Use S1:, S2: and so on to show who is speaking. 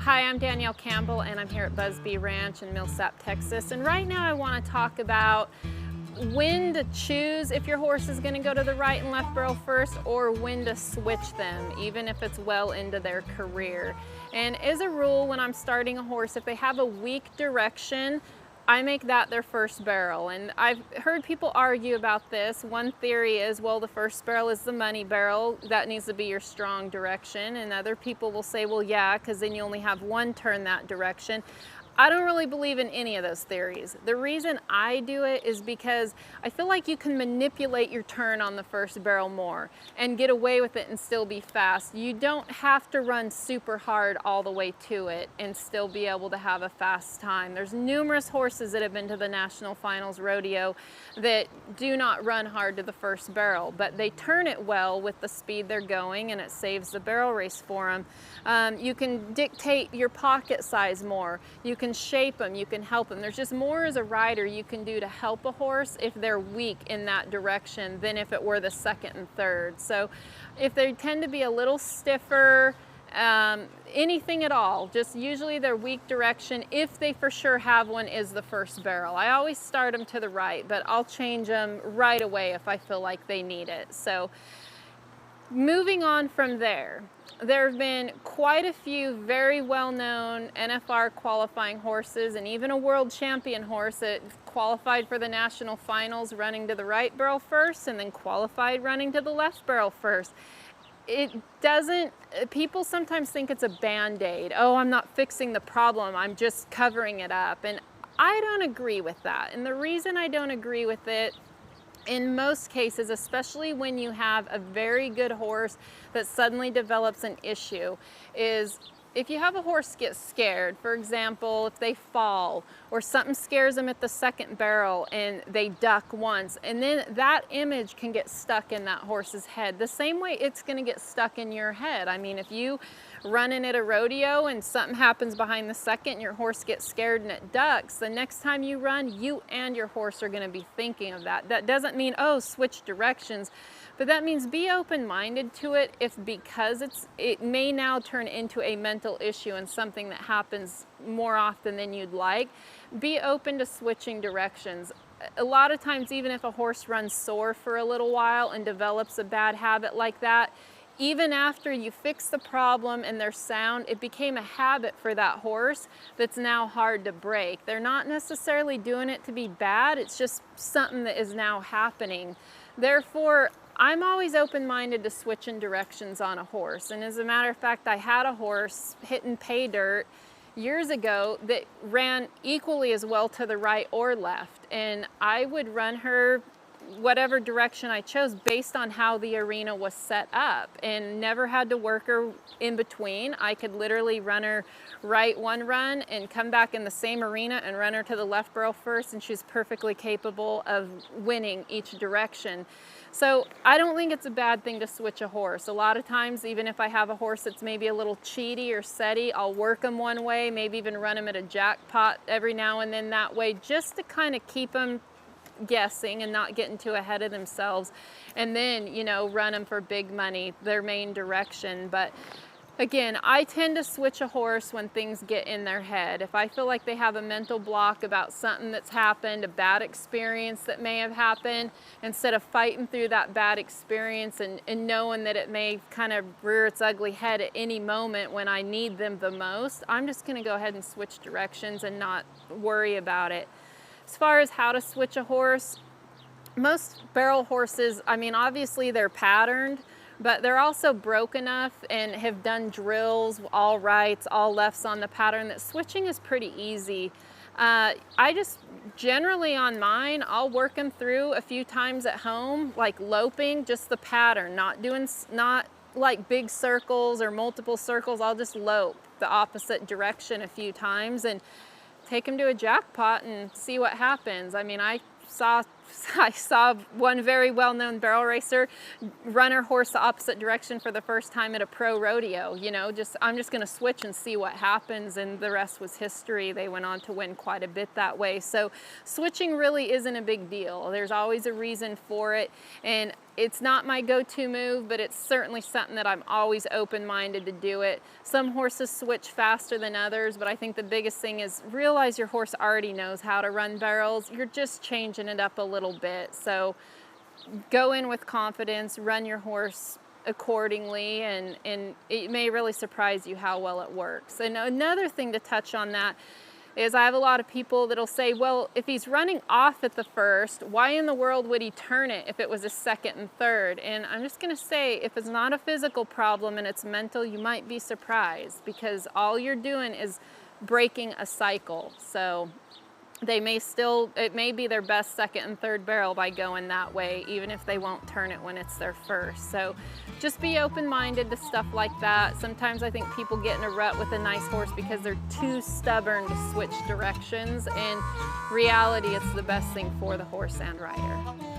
S1: Hi, I'm Danielle Campbell and I'm here at Busby Ranch in Millsap, Texas. And right now I want to talk about when to choose if your horse is going to go to the right and left barrel first, or when to switch them, even if it's well into their career. And as a rule, when I'm starting a horse, if they have a weak direction, I make that their first barrel. And I've heard people argue about this. One theory is, well, the first barrel is the money barrel. That needs to be your strong direction. And other people will say, well, yeah, because then you only have one turn that direction. I don't really believe in any of those theories. The reason I do it is because I feel like you can manipulate your turn on the first barrel more and get away with it and still be fast. You don't have to run super hard all the way to it and still be able to have a fast time. There's numerous horses that have been to the National Finals Rodeo that do not run hard to the first barrel, but they turn it well with the speed they're going, and it saves the barrel race for them. You can dictate your pocket size more. You can shape them, you can help them. There's just more as a rider you can do to help a horse if they're weak in that direction than if it were the second and third. So if they tend to be a little stiffer, anything at all, just usually their weak direction, if they for sure have one, is the first barrel. I always start them to the right, but I'll change them right away if I feel like they need it. So moving on from there, there have been quite a few very well-known NFR qualifying horses, and even a world champion horse that qualified for the national finals running to the right barrel first and then qualified running to the left barrel first. It doesn't, people sometimes think it's a band-aid. Oh, I'm not fixing the problem, I'm just covering it up. And I don't agree with that. And the reason I don't agree with it, in most cases, especially when you have a very good horse that suddenly develops an issue, is if you have a horse get scared, for example, if they fall or something scares them at the second barrel and they duck once, and then that image can get stuck in that horse's head. The same way it's going to get stuck in your head. I mean, if you running at a rodeo and something happens behind the second and your horse gets scared and it ducks, the next time you run, you and your horse are going to be thinking of that. That doesn't mean, oh, switch directions. But that means be open-minded to it, if because it may now turn into a mental issue and something that happens more often than you'd like. Be open to switching directions. A lot of times, even if a horse runs sore for a little while and develops a bad habit like that, even after you fix the problem and they're sound, it became a habit for that horse that's now hard to break. They're not necessarily doing it to be bad, it's just something that is now happening. Therefore, I'm always open-minded to switching directions on a horse. And as a matter of fact, I had a horse hitting pay dirt years ago that ran equally as well to the right or left. And I would run her whatever direction I chose based on how the arena was set up, and never had to work her in between. I could literally run her right one run and come back in the same arena and run her to the left barrel first, and she's perfectly capable of winning each direction. So I don't think it's a bad thing to switch a horse. A lot of times, even if I have a horse that's maybe a little cheaty or setty, I'll work them one way, maybe even run them at a jackpot every now and then that way, just to kind of keep them guessing and not getting too ahead of themselves, and then, you know, run them for big money, their main direction. But again, I tend to switch a horse when things get in their head. If I feel like they have a mental block about something that's happened, a bad experience that may have happened, instead of fighting through that bad experience and knowing that it may kind of rear its ugly head at any moment when I need them the most, I'm just going to go ahead and switch directions and not worry about it. As far as how to switch a horse, most barrel horses, I mean, obviously they're patterned, but they're also broke enough and have done drills, all rights, all lefts on the pattern, that switching is pretty easy. I just generally on mine, I'll work them through a few times at home, like loping, just the pattern, not like big circles or multiple circles. I'll just lope the opposite direction a few times and take them to a jackpot and see what happens. I mean, I saw I saw one very well-known barrel racer run her horse the opposite direction for the first time at a pro rodeo. You know, I'm just going to switch and see what happens, and the rest was history. They went on to win quite a bit that way. So switching really isn't a big deal. There's always a reason for it, and it's not my go-to move, but it's certainly something that I'm always open-minded to do it. Some horses switch faster than others, but I think the biggest thing is realize your horse already knows how to run barrels. You're just changing it up a little bit. So go in with confidence, run your horse accordingly, and it may really surprise you how well it works. And another thing to touch on that is I have a lot of people that'll say, well, if he's running off at the first, why in the world would he turn it if it was a second and third? And I'm just gonna say, if it's not a physical problem and it's mental, you might be surprised, because all you're doing is breaking a cycle. So it may be their best second and third barrel by going that way, even if they won't turn it when it's their first. So just be open-minded to stuff like that. Sometimes I think people get in a rut with a nice horse because they're too stubborn to switch directions. In reality, it's the best thing for the horse and rider.